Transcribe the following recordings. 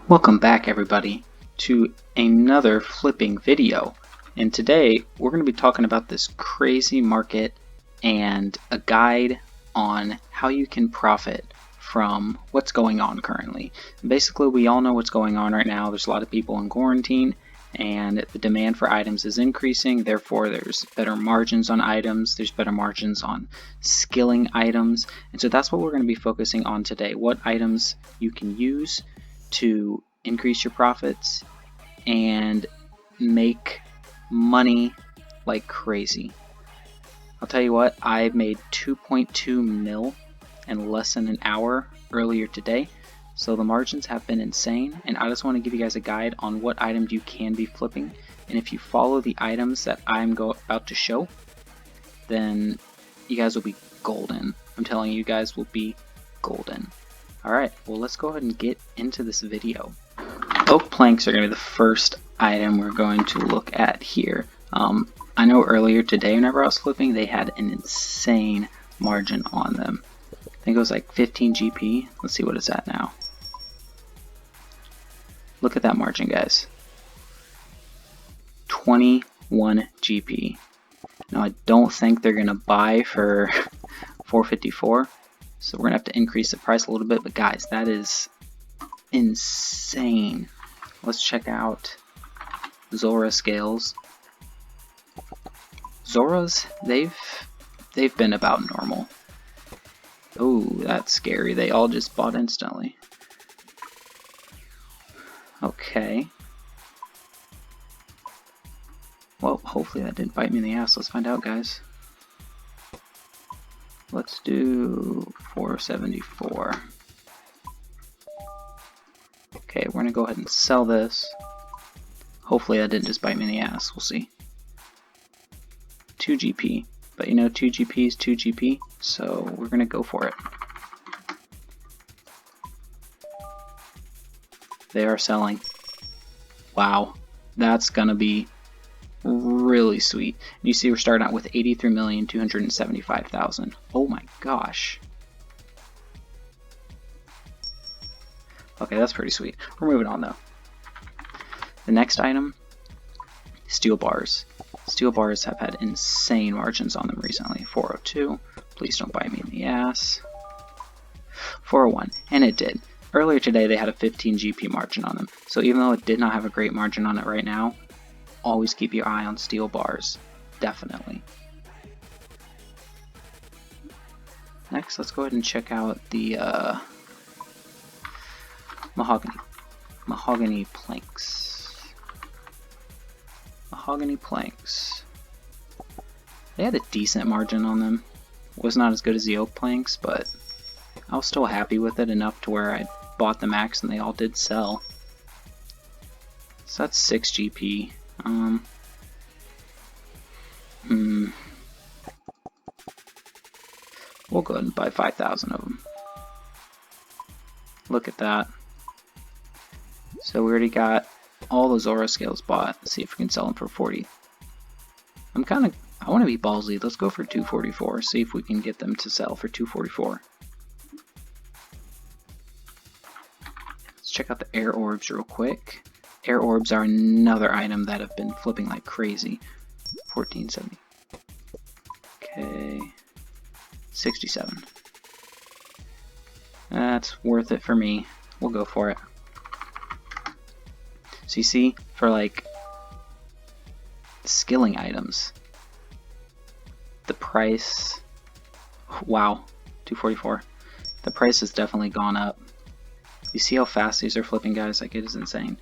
Welcome back everybody to another flipping video, and today we're going to be talking about this crazy market and a guide on how you can profit from what's going on currently. Basically, we all know what's going on right now. There's a lot of people in quarantine and the demand for items is increasing, therefore there's better margins on items, there's better margins on skilling items, and so that's what we're going to be focusing on today. What items you can use to increase your profits and make money like crazy. I'll tell you what, I made 2.2 mil in less than an hour earlier today, so the margins have been insane, and I just want to give you guys a guide on what items you can be flipping, and if you follow the items that I'm about to show, then you guys will be golden. I'm telling you, guys will be golden. Alright, well let's go ahead and get into this video. Oak planks are going to be the first item we're going to look at here. I know earlier today whenever I was flipping they had an insane margin on them. I think it was like 15 GP. Let's see what it's at now. Look at that margin, guys. 21 GP. Now I don't think they're going to buy for 454. So we're going to have to increase the price a little bit, but guys, that is insane. Let's check out Zora scales. Zoras, they've been about normal. Oh, that's scary. They all just bought instantly. Okay. Well, hopefully that didn't bite me in the ass. Let's find out, guys. Let's do 474. Okay, we're gonna go ahead and sell this. Hopefully that didn't just bite me in the ass. We'll see. 2 GP. But you know, 2 GP is 2 GP, so we're gonna go for it. They are selling. Wow, that's gonna be really sweet. You see we're starting out with 83,275,000. Oh my gosh. Okay, that's pretty sweet. We're moving on though. The next item, steel bars. Steel bars have had insane margins on them recently. 402, please don't bite me in the ass. 401, and it did. Earlier today they had a 15 GP margin on them. So even though it did not have a great margin on it right now, always keep your eye on steel bars, definitely. Next, let's go ahead and check out the Mahogany planks. Mahogany planks. They had a decent margin on them. Was not as good as the oak planks, but I was still happy with it enough to where I bought the max and they all did sell. So that's 6 GP. We'll go ahead and buy 5,000 of them. Look at that. So we already got all the Zora scales bought. Let's see if we can sell them for 40. I want to be ballsy. Let's go for 244. See if we can get them to sell for 244. Let's check out the air orbs real quick. Air orbs are another item that have been flipping like crazy. 1470. Okay. 67. That's worth it for me. We'll go for it. So you see, for like skilling items, the price, wow, 244. The price has definitely gone up. You see how fast these are flipping, guys? Like, it is insane.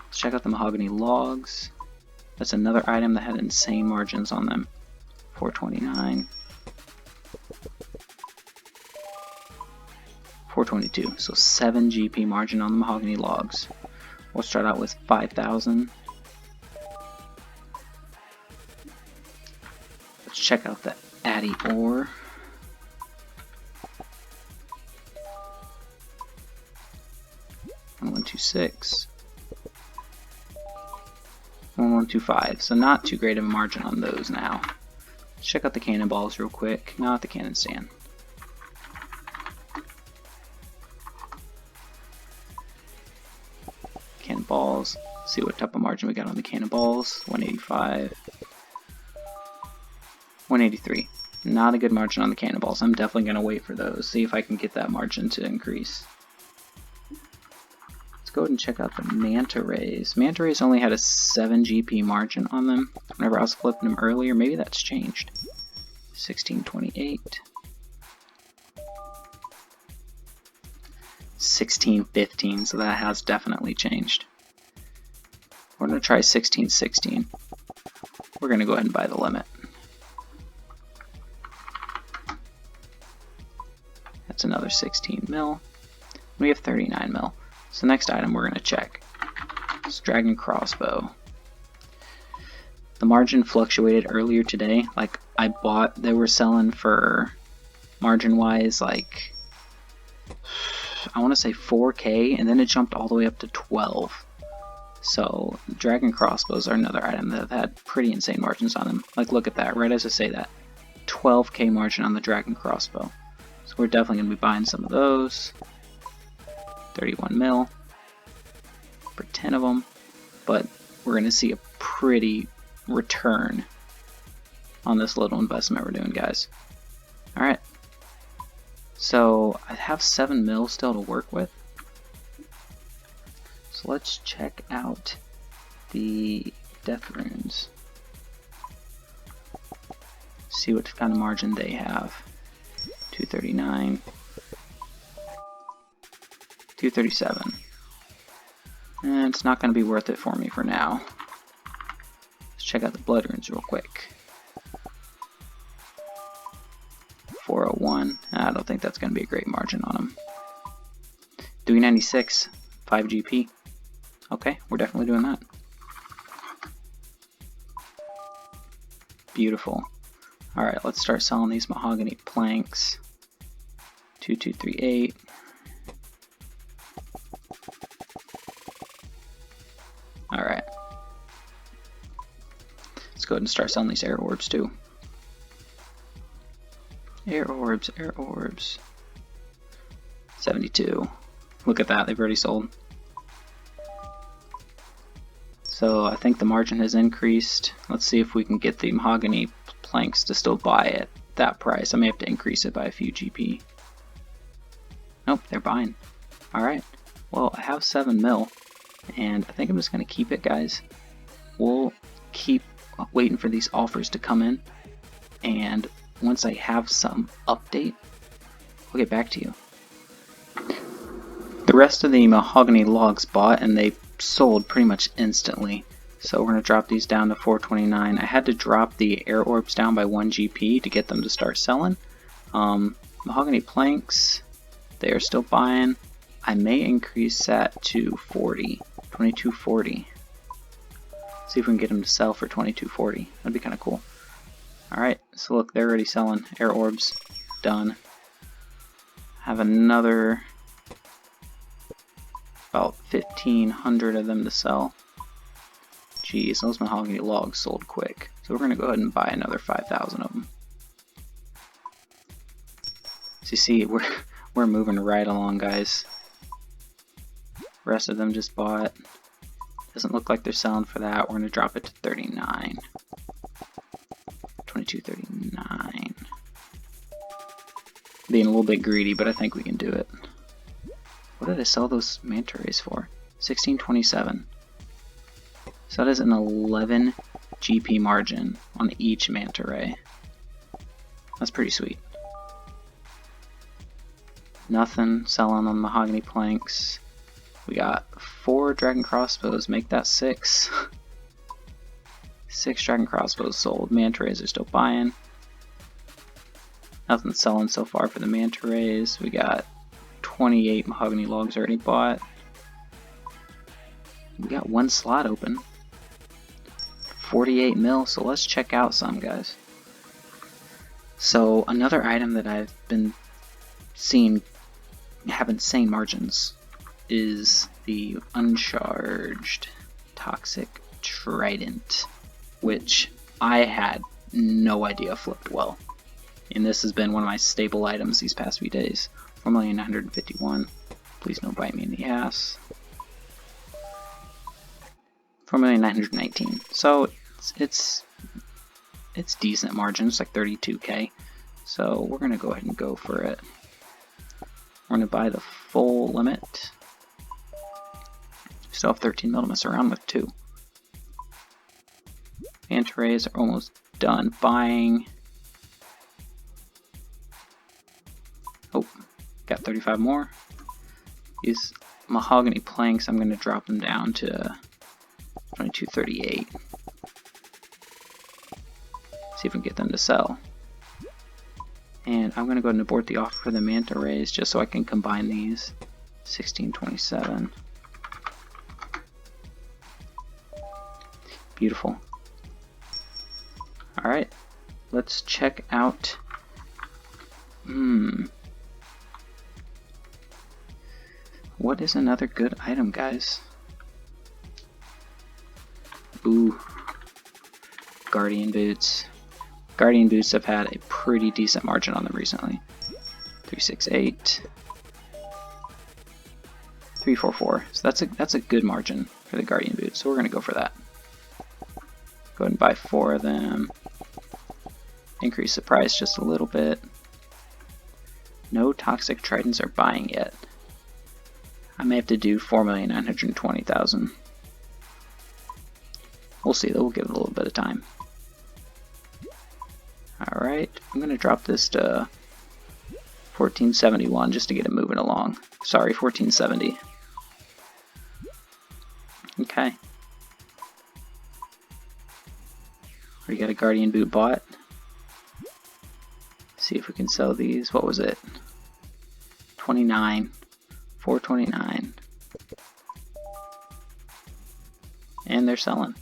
Let's check out the Mahagony Logs. That's another item that had insane margins on them. 429. 422. So 7 GP margin on the Mahagony Logs. We'll start out with 5,000. Let's check out the Addy ore. 1126. 1125. So not too great of a margin on those now. check out the cannonballs real quick. Not the cannon stand. Cannonballs. See what type of margin we got on the cannonballs. 185. 183. Not a good margin on the cannonballs. I'm definitely going to wait for those. See if I can get that margin to increase. Let's go ahead and check out the Manta Rays. Manta Rays only had a 7 GP margin on them whenever I was flipping them earlier. Maybe that's changed. 1628. 1615, so that has definitely changed. We're going to try 1616. We're going to go ahead and buy the limit. That's another 16 mil. We have 39 mil. So next item we're going to check is Dragon Crossbow. The margin fluctuated earlier today. Like I bought, they were selling for margin wise like I want to say 4K, and then it jumped all the way up to 12. So Dragon Crossbows are another item that have had pretty insane margins on them. Like look at that, right as I say that, 12K margin on the Dragon Crossbow. So we're definitely going to be buying some of those. 31 mil for 10 of them, but we're going to see a pretty return on this little investment we're doing, guys. Alright, so I have 7 mil still to work with. So let's check out the death runes. See what kind of margin they have. 239, 237. And it's not going to be worth it for me for now. Let's check out the blood runes real quick. 401. I don't think that's going to be a great margin on them. 396, 5 GP. Okay, we're definitely doing that. Beautiful. Alright, let's start selling these mahogany planks. 2238. Alright. Let's go ahead and start selling these air orbs too. Air orbs, air orbs. 72. Look at that, they've already sold. So I think the margin has increased. Let's see if we can get the mahogany planks to still buy at that price. I may have to increase it by a few GP. Nope, they're buying. Alright, well I have 7 mil, and I think I'm just going to keep it, guys. We'll keep waiting for these offers to come in, and once I have some update, I'll get back to you. The rest of the Mahagony Logs bought, and they sold pretty much instantly. So we're going to drop these down to 429. I had to drop the air orbs down by 1 GP to get them to start selling. Mahogany planks, they are still buying. I may increase that to 2240. See if we can get them to sell for 2240. That'd be kind of cool. Alright, so look, they're already selling. Air orbs, done. Have another about 1,500 of them to sell. Jeez, those mahogany logs sold quick. So we're going to go ahead and buy another 5,000 of them. So you see, we're moving right along, guys. The rest of them just bought. Doesn't look like they're selling for that. We're going to drop it to 39. 2239. Being a little bit greedy, but I think we can do it. What did I sell those Manta Rays for? 1627. So that is an 11 GP margin on each Manta Ray. That's pretty sweet. Nothing selling on mahogany planks. We got 4 Dragon Crossbows, make that 6. 6 Dragon Crossbows sold. Manta Rays are still buying. Nothing selling so far for the Manta Rays. We got 28 Mahogany Logs already bought. We got 1 slot open. 48 mil, so let's check out some, guys. So another item that I've been seeing have insane margins is the Uncharged Toxic Trident, which I had no idea flipped well. And this has been one of my staple items these past few days. 4,951,000. Please don't bite me in the ass. 4,919,000. So it's decent margin. It's like 32k. So we're gonna go ahead and go for it. We're gonna buy the full limit. Still have 13 mil to mess around with too. Manta Rays are almost done buying. Oh, got 35 more. These Mahogany planks, I'm going to drop them down to 2238. See if we can get them to sell. And I'm going to go ahead and abort the offer for the Manta Rays just so I can combine these. 1627. Beautiful. Alright, let's check out. What is another good item, guys? Ooh. Guardian boots. Guardian boots have had a pretty decent margin on them recently. 368. 344. So that's a good margin for the Guardian boots. So we're gonna go for that. Go ahead and buy 4 of them. Increase the price just a little bit. No toxic Tridents are buying yet. I may have to do 4,920,000. We'll see, though. We'll give it a little bit of time. Alright, I'm going to drop this to 1471 just to get it moving along. Sorry, 1470. Okay. We got a Guardian boot bought. See if we can sell these. What was it? 29. 429. And they're selling.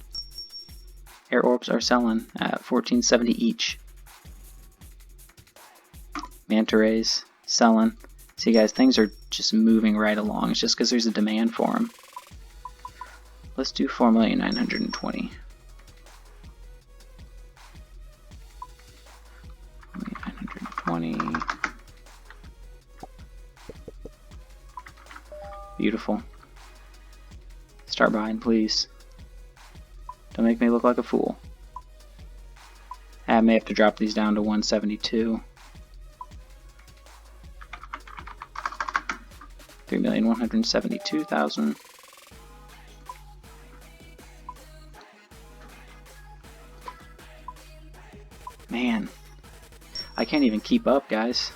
Air Orbs are selling at 1470 each. Manta Rays selling. See guys, things are just moving right along. It's just because there's a demand for them. Let's do 4,920,000. 4,920,000. Beautiful. Start buying, please. Don't make me look like a fool. I may have to drop these down to 172. 3,172,000. Man, I can't even keep up, guys.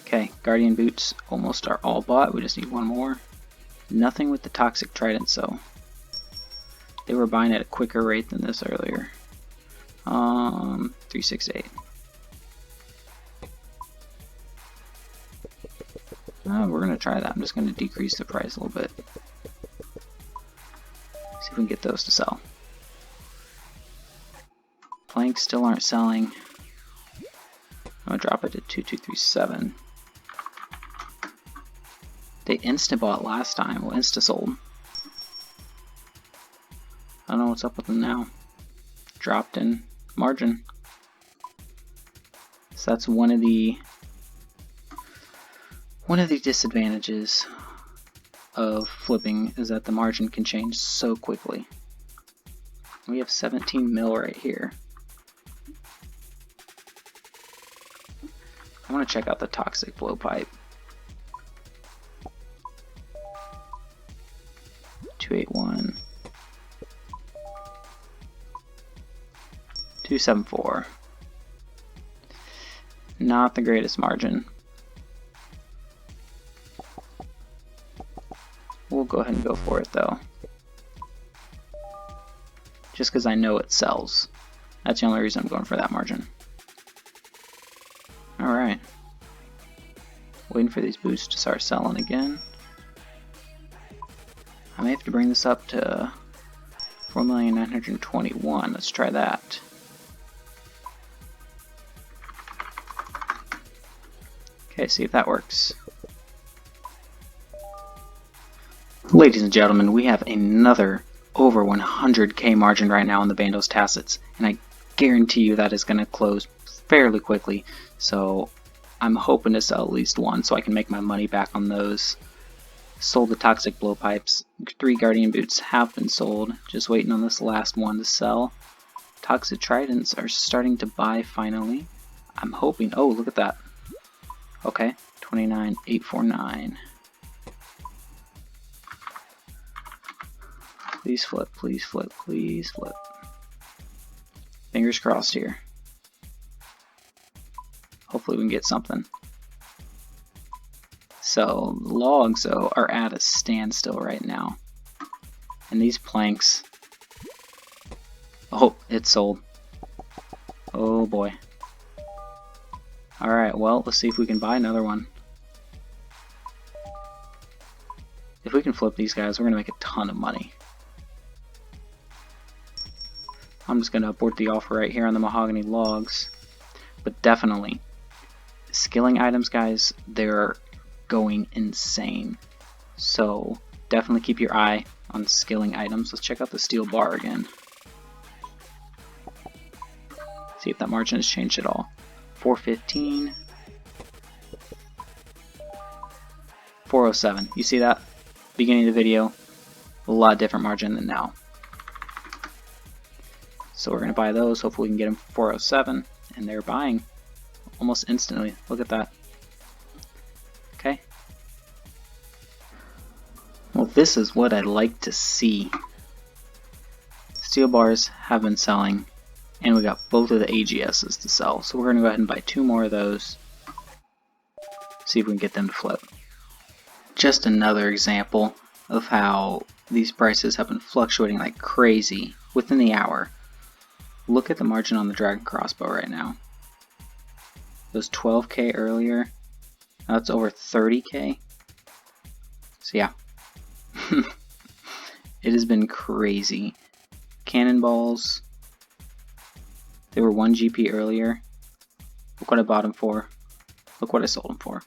Okay, Guardian boots almost are all bought. We just need one more. Nothing with the toxic Trident, so they were buying at a quicker rate than this earlier. 368. We're gonna try that. I'm just gonna decrease the price a little bit. See if we can get those to sell. Planks still aren't selling. I'm gonna drop it to 2237. They insta bought last time. Well, insta sold. I don't know what's up with them now. Dropped in margin. So that's one of the disadvantages of flipping, is that the margin can change so quickly. We have 17 mil right here. I want to check out the toxic blowpipe. 281. 274. Not the greatest margin. We'll go ahead and go for it though. Just because I know it sells. That's the only reason I'm going for that margin. Alright. Waiting for these boots to start selling again. I may have to bring this up to 4,921,000. Let's try that. Okay, see if that works. Ladies and gentlemen, we have another over 100k margin right now on the Bandos Tacets, and I guarantee you that is going to close fairly quickly. So I'm hoping to sell at least one so I can make my money back on those. Sold the Toxic Blowpipes. 3 Guardian Boots have been sold. Just waiting on this last one to sell. Toxic Tridents are starting to buy finally. I'm hoping. Oh, look at that. Okay, 29,849. Please flip, please flip, please flip. Fingers crossed here. Hopefully we can get something. So, logs, though, are at a standstill right now. And these planks... Oh, it's sold. Oh boy. Alright, well, let's see if we can buy another one. If we can flip these guys, we're going to make a ton of money. I'm just going to abort the offer right here on the Mahogany Logs. But definitely, skilling items, guys, they're going insane. So definitely keep your eye on skilling items. Let's check out the steel bar again. See if that margin has changed at all. 415. 407. You see that? Beginning of the video, a lot different margin than now. So we're going to buy those. Hopefully we can get them for 407. And they're buying almost instantly. Look at that. Okay. Well, this is what I'd like to see. Steel bars have been selling. And we got both of the AGSs to sell. So we're going to go ahead and buy 2 more of those. See if we can get them to flip. Just another example of how these prices have been fluctuating like crazy within the hour. Look at the margin on the Dragon Crossbow right now. It was 12k earlier. Now it's over 30k. So yeah. It has been crazy. Cannonballs. They were 1 GP earlier. Look what I bought them for. Look what I sold them for.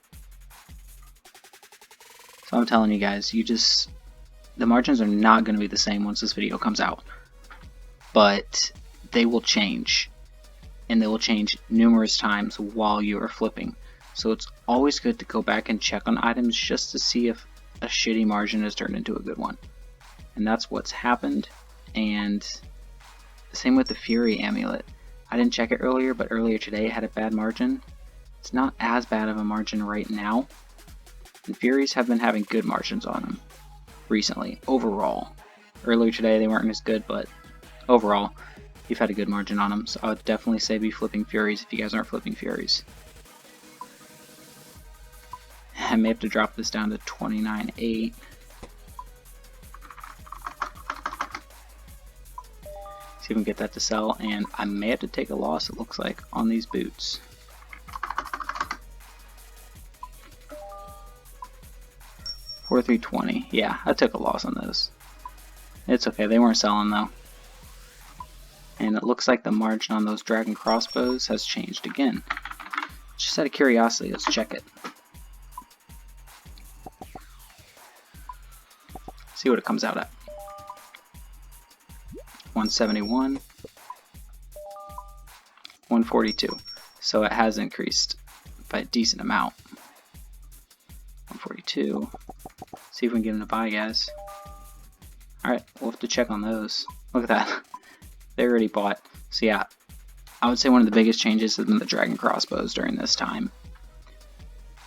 So I'm telling you guys, the margins are not going to be the same once this video comes out. But they will change. And they will change numerous times while you are flipping. So it's always good to go back and check on items just to see if a shitty margin has turned into a good one. And that's what's happened. And same with the Fury Amulet. I didn't check it earlier, but earlier today it had a bad margin. It's not as bad of a margin right now. And Furies have been having good margins on them recently, overall. Earlier today they weren't as good, but overall, you've had a good margin on them. So I would definitely say be flipping Furies if you guys aren't flipping Furies. I may have to drop this down to 29.8. See if we can get that to sell, and I may have to take a loss, it looks like, on these boots. $4,320. Yeah, I took a loss on those. It's okay, they weren't selling though. And it looks like the margin on those Dragon Crossbows has changed again. Just out of curiosity, let's check it. See what it comes out at. 171, 142. So it has increased by a decent amount. 142. See if we can get them to buy, guys. Alright, we'll have to check on those. Look at that. They already bought. So yeah, I would say one of the biggest changes has been the Dragon Crossbows during this time.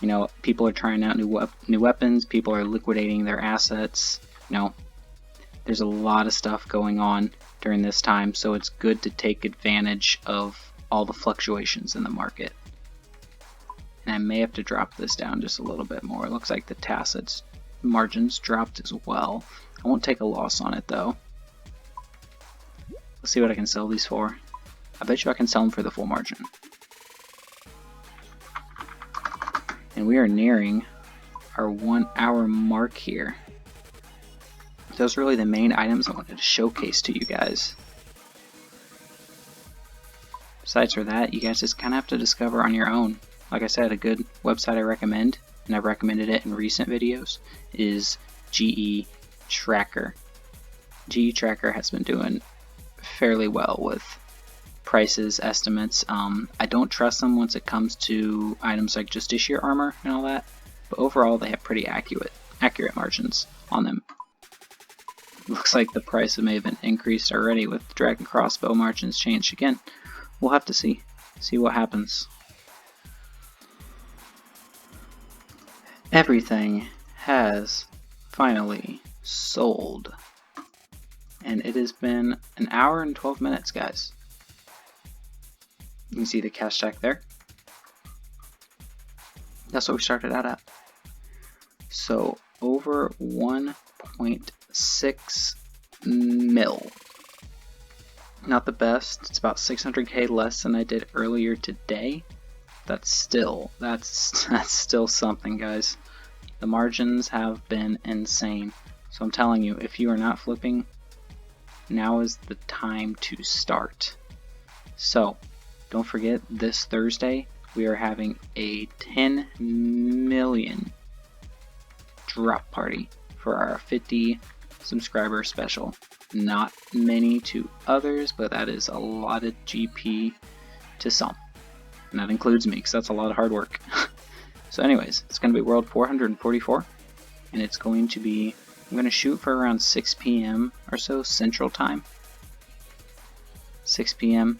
You know, people are trying out new weapons, people are liquidating their assets. You know, there's a lot of stuff going on during this time, so it's good to take advantage of all the fluctuations in the market. And I may have to drop this down just a little bit more. It looks like the Tacet's margins dropped as well. I won't take a loss on it though. Let's see what I can sell these for. I bet you I can sell them for the full margin. And we are nearing our 1 hour mark here. Those are really the main items I wanted to showcase to you guys. Besides for that, you guys just kind of have to discover on your own. Like I said, a good website I recommend, and I've recommended it in recent videos, is GE Tracker. GE Tracker has been doing fairly well with prices, estimates. I don't trust them once it comes to items like Justiciar armor and all that, but overall they have pretty accurate margins on them. Looks like the price may have been increased already with Dragon Crossbow margins changed again. We'll have to see what happens. Everything has finally sold. And it has been an hour and 12 minutes, guys. You can see the cash stack there. That's what we started out at. So over 1.6 mil. Not the best. It's about 600k less than I did earlier today. That's still something, guys. The margins have been insane. So I'm telling you, if you are not flipping, now is the time to start. So don't forget, this Thursday we are having a 10 million drop party for our 50 subscriber special. Not many to others, but that is a lot of GP to some. And that includes me, because that's a lot of hard work. So anyways, it's going to be World 444, and it's going to be, I'm going to shoot for around 6 p.m. or so Central Time. 6 p.m.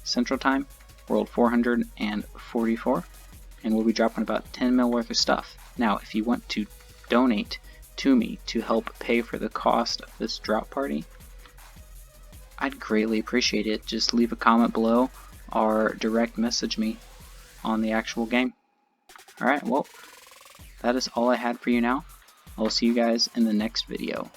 Central Time, World 444, and we'll be dropping about 10 mil worth of stuff. Now, if you want to donate to me to help pay for the cost of this drop party, I'd greatly appreciate it. Just leave a comment below or direct message me on the actual game. Alright, well, that is all I had for you now. I'll see you guys in the next video.